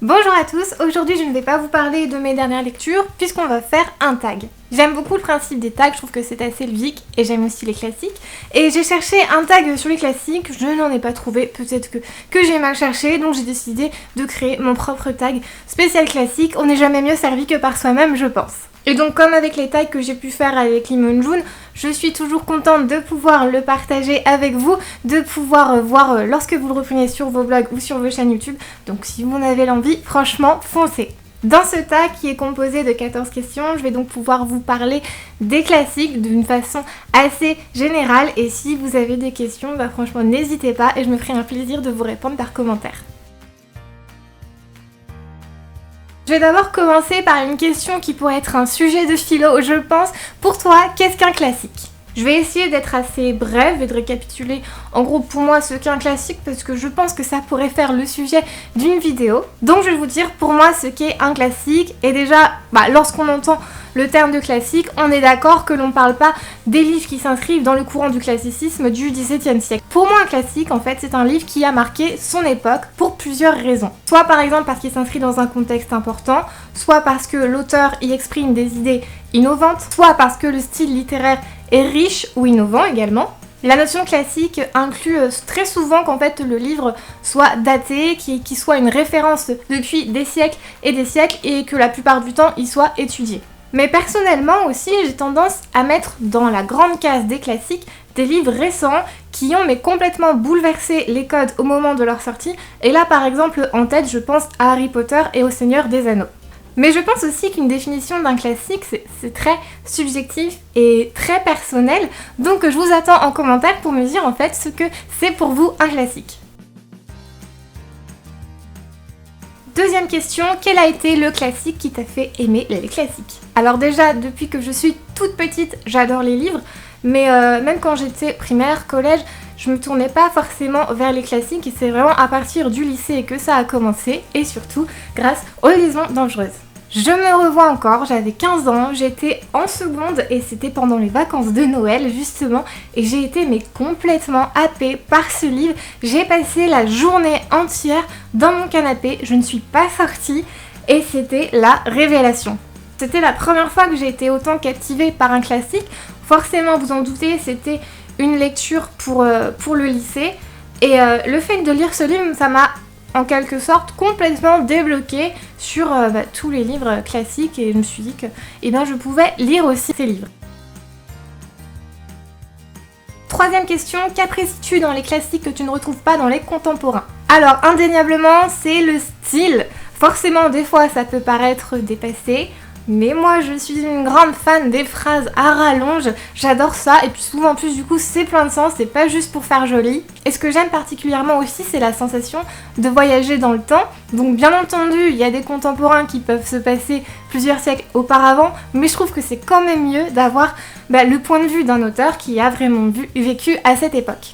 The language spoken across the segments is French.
Bonjour à tous, aujourd'hui je ne vais pas vous parler de mes dernières lectures puisqu'on va faire un tag. J'aime beaucoup le principe des tags, je trouve que c'est assez ludique et j'aime aussi les classiques. Et j'ai cherché un tag sur les classiques, je n'en ai pas trouvé, peut-être que j'ai mal cherché, donc j'ai décidé de créer mon propre tag spécial classique. On n'est jamais mieux servi que par soi-même, je pense. Et donc comme avec les tags que j'ai pu faire avec Limon June, je suis toujours contente de pouvoir le partager avec vous, de pouvoir voir lorsque vous le reprenez sur vos blogs ou sur vos chaînes YouTube. Donc si vous en avez l'envie, franchement, foncez. Dans ce tag qui est composé de 14 questions, je vais donc pouvoir vous parler des classiques d'une façon assez générale. Et si vous avez des questions, franchement n'hésitez pas et je me ferai un plaisir de vous répondre par commentaire. Je vais d'abord commencer par une question qui pourrait être un sujet de philo, je pense. Pour toi, qu'est-ce qu'un classique ? Je vais essayer d'être assez brève et de récapituler en gros pour moi ce qu'est un classique parce que je pense que ça pourrait faire le sujet d'une vidéo. Donc je vais vous dire pour moi ce qu'est un classique. Et déjà, lorsqu'on entend le terme de classique, on est d'accord que l'on ne parle pas des livres qui s'inscrivent dans le courant du classicisme du XVIIe siècle. Pour moi un classique en fait c'est un livre qui a marqué son époque pour plusieurs raisons. Soit par exemple parce qu'il s'inscrit dans un contexte important, soit parce que l'auteur y exprime des idées innovantes, soit parce que le style littéraire est riche ou innovant également. La notion classique inclut très souvent qu'en fait le livre soit daté, qu'il soit une référence depuis des siècles et que la plupart du temps il soit étudié. Mais personnellement aussi j'ai tendance à mettre dans la grande case des classiques des livres récents qui ont complètement bouleversé les codes au moment de leur sortie. Et là par exemple en tête je pense à Harry Potter et au Seigneur des Anneaux. Mais je pense aussi qu'une définition d'un classique, c'est très subjectif et très personnel. Donc je vous attends en commentaire pour me dire en fait ce que c'est pour vous un classique. Deuxième question, quel a été le classique qui t'a fait aimer les classiques ? Alors déjà, depuis que je suis toute petite, j'adore les livres. Mais même quand j'étais primaire, collège, je me tournais pas forcément vers les classiques. Et c'est vraiment à partir du lycée que ça a commencé. Et surtout grâce aux liaisons dangereuses. Je me revois encore, j'avais 15 ans, j'étais en seconde et c'était pendant les vacances de Noël justement et j'ai été complètement happée par ce livre. J'ai passé la journée entière dans mon canapé, je ne suis pas sortie et c'était la révélation. C'était la première fois que j'ai été autant captivée par un classique. Forcément, vous en doutez, c'était une lecture pour le lycée et le fait de lire ce livre, ça m'a en quelque sorte complètement débloqué sur tous les livres classiques et je me suis dit que je pouvais lire aussi ces livres. Troisième question, qu'apprécies-tu dans les classiques que tu ne retrouves pas dans les contemporains ? Alors indéniablement c'est le style. Forcément des fois ça peut paraître dépassé. Mais moi je suis une grande fan des phrases à rallonge, j'adore ça et puis souvent en plus du coup c'est plein de sens, c'est pas juste pour faire joli. Et ce que j'aime particulièrement aussi c'est la sensation de voyager dans le temps. Donc bien entendu il y a des contemporains qui peuvent se passer plusieurs siècles auparavant, mais je trouve que c'est quand même mieux d'avoir le point de vue d'un auteur qui a vraiment vécu à cette époque.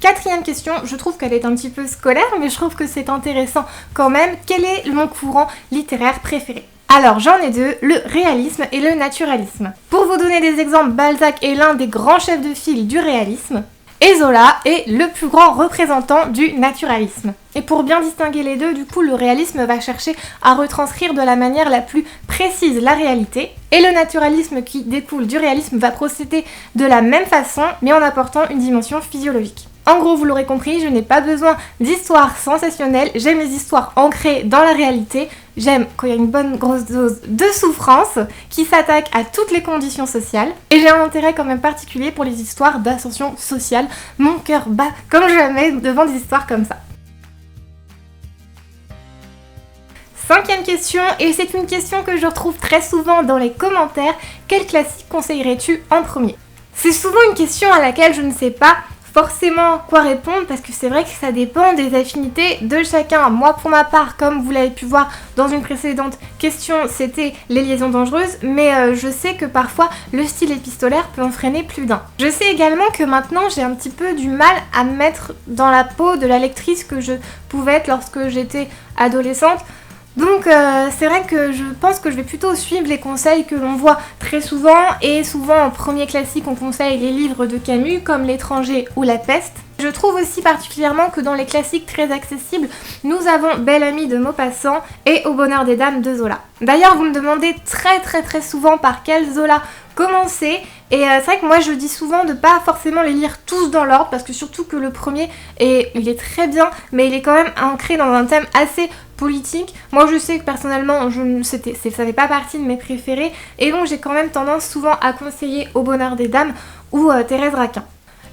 Quatrième question, je trouve qu'elle est un petit peu scolaire, mais je trouve que c'est intéressant quand même. Quel est mon courant littéraire préféré ? Alors j'en ai deux, le réalisme et le naturalisme. Pour vous donner des exemples, Balzac est l'un des grands chefs de file du réalisme, et Zola est le plus grand représentant du naturalisme. Et pour bien distinguer les deux, du coup, le réalisme va chercher à retranscrire de la manière la plus précise la réalité, et le naturalisme qui découle du réalisme va procéder de la même façon, mais en apportant une dimension physiologique. En gros, vous l'aurez compris, je n'ai pas besoin d'histoires sensationnelles, j'aime les histoires ancrées dans la réalité, j'aime quand il y a une bonne grosse dose de souffrance qui s'attaque à toutes les conditions sociales, et j'ai un intérêt quand même particulier pour les histoires d'ascension sociale. Mon cœur bat comme jamais devant des histoires comme ça. Cinquième question, et c'est une question que je retrouve très souvent dans les commentaires, quel classique conseillerais-tu en premier ? C'est souvent une question à laquelle je ne sais pas forcément quoi répondre parce que c'est vrai que ça dépend des affinités de chacun. Moi pour ma part, comme vous l'avez pu voir dans une précédente question, c'était les liaisons dangereuses, mais je sais que parfois le style épistolaire peut en freiner plus d'un. Je sais également que maintenant j'ai un petit peu du mal à me mettre dans la peau de la lectrice que je pouvais être lorsque j'étais adolescente. Donc c'est vrai que je pense que je vais plutôt suivre les conseils que l'on voit très souvent, et souvent en premier classique on conseille les livres de Camus comme L'étranger ou La peste. Je trouve aussi particulièrement que dans les classiques très accessibles, nous avons Belle Amie de Maupassant et Au bonheur des dames de Zola. D'ailleurs, vous me demandez très souvent par quel Zola commencer, et c'est vrai que moi je dis souvent de pas forcément les lire tous dans l'ordre, parce que surtout que le premier, il est très bien, mais il est quand même ancré dans un thème assez politique. Moi je sais que personnellement ça fait pas partie de mes préférés, et donc j'ai quand même tendance souvent à conseiller Au bonheur des dames ou Thérèse Raquin.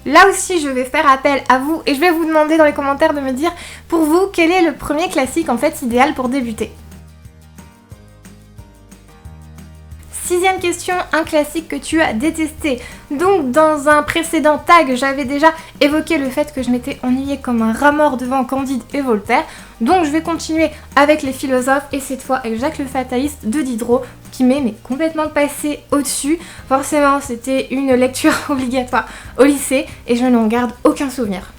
Là aussi je vais faire appel à vous et je vais vous demander dans les commentaires de me dire pour vous quel est le premier classique en fait idéal pour débuter. Sixième question, un classique que tu as détesté. Donc dans un précédent tag, j'avais déjà évoqué le fait que je m'étais ennuyée comme un rat mort devant Candide et Voltaire. Donc je vais continuer avec les philosophes et cette fois avec Jacques le Fataliste de Diderot qui m'est complètement passé au-dessus. Forcément c'était une lecture obligatoire au lycée et je n'en garde aucun souvenir.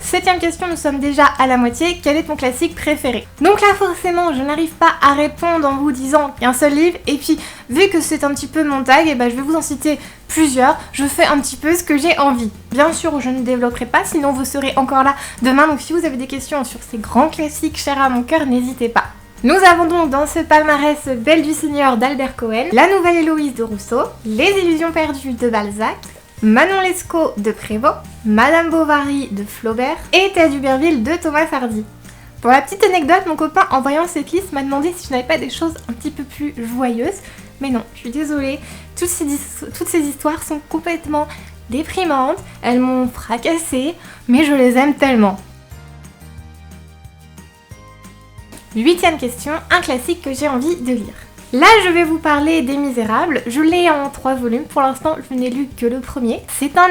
Septième question, nous sommes déjà à la moitié. Quel est ton classique préféré? Donc là forcément je n'arrive pas à répondre en vous disant qu'un seul livre, et puis vu que c'est un petit peu mon tag, je vais vous en citer plusieurs. Je fais un petit peu ce que j'ai envie. Bien sûr je ne développerai pas, sinon vous serez encore là demain, donc si vous avez des questions sur ces grands classiques chers à mon cœur, n'hésitez pas. Nous avons donc dans ce palmarès Belle du Seigneur d'Albert Cohen, La Nouvelle Héloïse de Rousseau, Les Illusions perdues de Balzac, Manon Lescaut de Prévost, Madame Bovary de Flaubert et Théa d'Uberville de Thomas Hardy. Pour la petite anecdote, mon copain en voyant cette liste m'a demandé si je n'avais pas des choses un petit peu plus joyeuses, mais non, je suis désolée, toutes ces histoires sont complètement déprimantes, elles m'ont fracassée, mais je les aime tellement. Huitième question, un classique que j'ai envie de lire. Là, je vais vous parler des Misérables. Je l'ai en 3 volumes. Pour l'instant, je n'ai lu que le premier. C'est un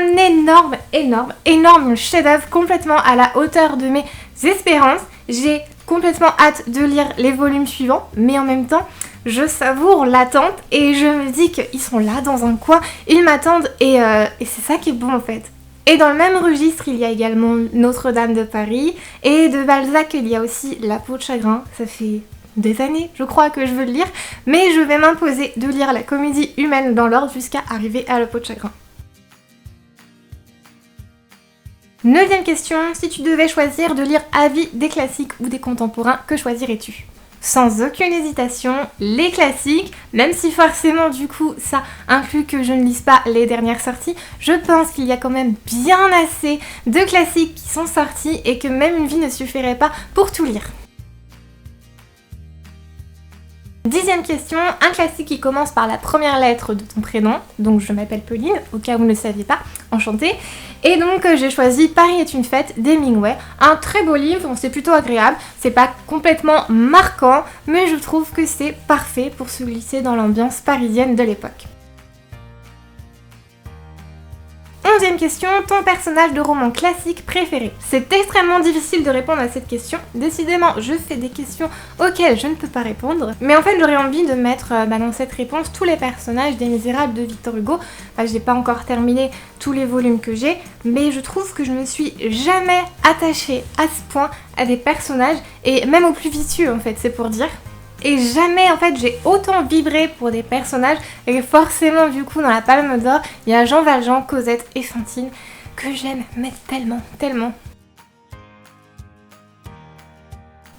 énorme chef-d'œuvre, complètement à la hauteur de mes espérances. J'ai complètement hâte de lire les volumes suivants, mais en même temps, je savoure l'attente et je me dis qu'ils sont là dans un coin, ils m'attendent et c'est ça qui est bon en fait. Et dans le même registre, il y a également Notre-Dame de Paris et de Balzac, il y a aussi La peau de chagrin. Ça fait des années, je crois, que je veux le lire, mais je vais m'imposer de lire La comédie humaine dans l'ordre jusqu'à arriver à La peau de chagrin. Neuvième question, si tu devais choisir de lire à vie des classiques ou des contemporains, que choisirais-tu? Sans aucune hésitation, les classiques, même si forcément du coup ça inclut que je ne lise pas les dernières sorties, je pense qu'il y a quand même bien assez de classiques qui sont sortis et que même une vie ne suffirait pas pour tout lire. Dixième question, un classique qui commence par la première lettre de ton prénom, donc je m'appelle Pauline, au cas où vous ne le saviez pas, enchantée. Et donc j'ai choisi Paris est une fête d'Hemingway, un très beau livre, c'est plutôt agréable, c'est pas complètement marquant, mais je trouve que c'est parfait pour se glisser dans l'ambiance parisienne de l'époque. 11e question, ton personnage de roman classique préféré? C'est extrêmement difficile de répondre à cette question. Décidément, je fais des questions auxquelles je ne peux pas répondre. Mais en fait, j'aurais envie de mettre dans cette réponse tous les personnages des Misérables de Victor Hugo. J'ai pas encore terminé tous les volumes que j'ai, mais je trouve que je ne me suis jamais attachée à ce point à des personnages, et même aux plus vicieux en fait, c'est pour dire. Et jamais en fait j'ai autant vibré pour des personnages, et forcément du coup dans la Palme d'Or il y a Jean Valjean, Cosette et Fantine que j'aime mais tellement.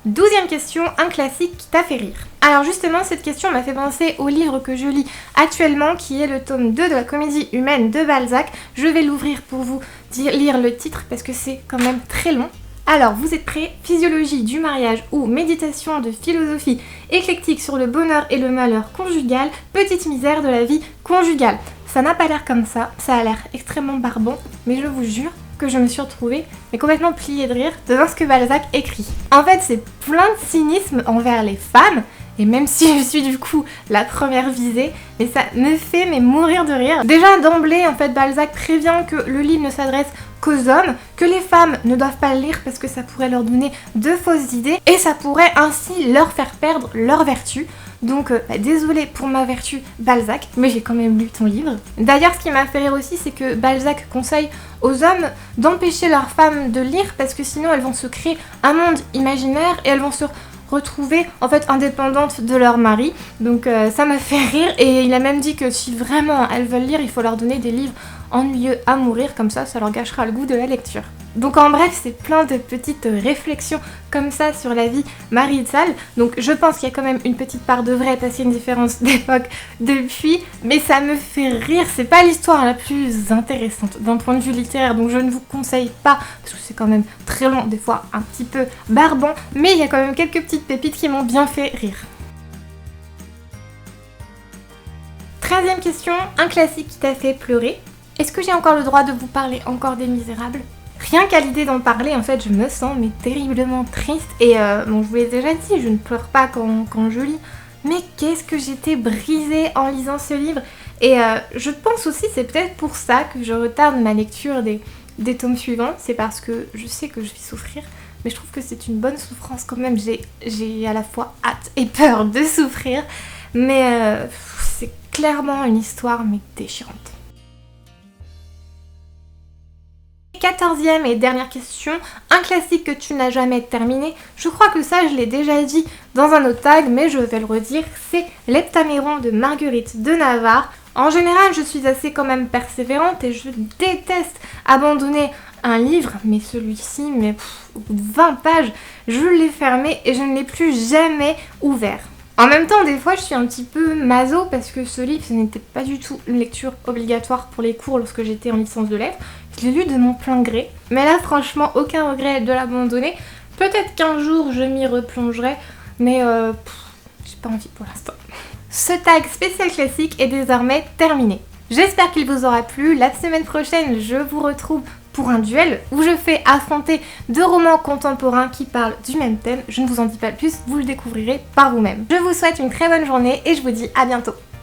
12e question, un classique qui t'a fait rire. Alors justement cette question m'a fait penser au livre que je lis actuellement qui est le tome 2 de la comédie humaine de Balzac. Je vais l'ouvrir pour vous lire le titre parce que c'est quand même très long. Alors, vous êtes prêts? Physiologie du mariage ou méditation de philosophie éclectique sur le bonheur et le malheur conjugal, petite misère de la vie conjugale. Ça n'a pas l'air comme ça, ça a l'air extrêmement barbant, mais je vous jure que je me suis retrouvée mais complètement pliée de rire devant ce que Balzac écrit. En fait, c'est plein de cynisme envers les femmes, et même si je suis du coup la première visée, mais ça me fait mourir de rire. Déjà d'emblée, en fait, Balzac prévient que le livre ne s'adresse qu'aux hommes, que les femmes ne doivent pas le lire parce que ça pourrait leur donner de fausses idées et ça pourrait ainsi leur faire perdre leur vertu. Donc désolée pour ma vertu Balzac, mais j'ai quand même lu ton livre. D'ailleurs ce qui m'a fait rire aussi c'est que Balzac conseille aux hommes d'empêcher leurs femmes de lire parce que sinon elles vont se créer un monde imaginaire et elles vont se retrouver en fait indépendantes de leur mari. Donc ça m'a fait rire et il a même dit que si vraiment elles veulent lire il faut leur donner des livres ennuyeux à mourir, comme ça leur gâchera le goût de la lecture. Donc en bref, c'est plein de petites réflexions comme ça sur la vie marital. Donc je pense qu'il y a quand même une petite part de vrai parce qu'il y a une différence d'époque depuis, mais ça me fait rire. C'est pas l'histoire la plus intéressante d'un point de vue littéraire, donc je ne vous conseille pas parce que c'est quand même très long, des fois un petit peu barbant, mais il y a quand même quelques petites pépites qui m'ont bien fait rire. 13e question, un classique qui t'a fait pleurer. Est-ce que j'ai encore le droit de vous parler encore des Misérables ? Rien qu'à l'idée d'en parler, en fait, je me sens mais terriblement triste. Et bon, je vous l'ai déjà dit, je ne pleure pas quand je lis. Mais qu'est-ce que j'étais brisée en lisant ce livre. Et je pense aussi, c'est peut-être pour ça que je retarde ma lecture des tomes suivants. C'est parce que je sais que je vais souffrir. Mais je trouve que c'est une bonne souffrance quand même. J'ai à la fois hâte et peur de souffrir. Mais c'est clairement une histoire mais déchirante. 14e et dernière question, un classique que tu n'as jamais terminé. Je crois que ça je l'ai déjà dit dans un autre tag, mais je vais le redire, c'est l'Heptaméron de Marguerite de Navarre. En général, je suis assez quand même persévérante et je déteste abandonner un livre, mais celui-ci, au bout de 20 pages, je l'ai fermé et je ne l'ai plus jamais ouvert. En même temps, des fois, je suis un petit peu maso parce que ce livre, ce n'était pas du tout une lecture obligatoire pour les cours lorsque j'étais en licence de lettres. Je l'ai lu de mon plein gré. Mais là, franchement, aucun regret de l'abandonner. Peut-être qu'un jour, je m'y replongerai, mais j'ai pas envie pour l'instant. Ce tag spécial classique est désormais terminé. J'espère qu'il vous aura plu. La semaine prochaine, je vous retrouve pour un duel où je fais affronter deux romans contemporains qui parlent du même thème. Je ne vous en dis pas plus, vous le découvrirez par vous-même. Je vous souhaite une très bonne journée et je vous dis à bientôt.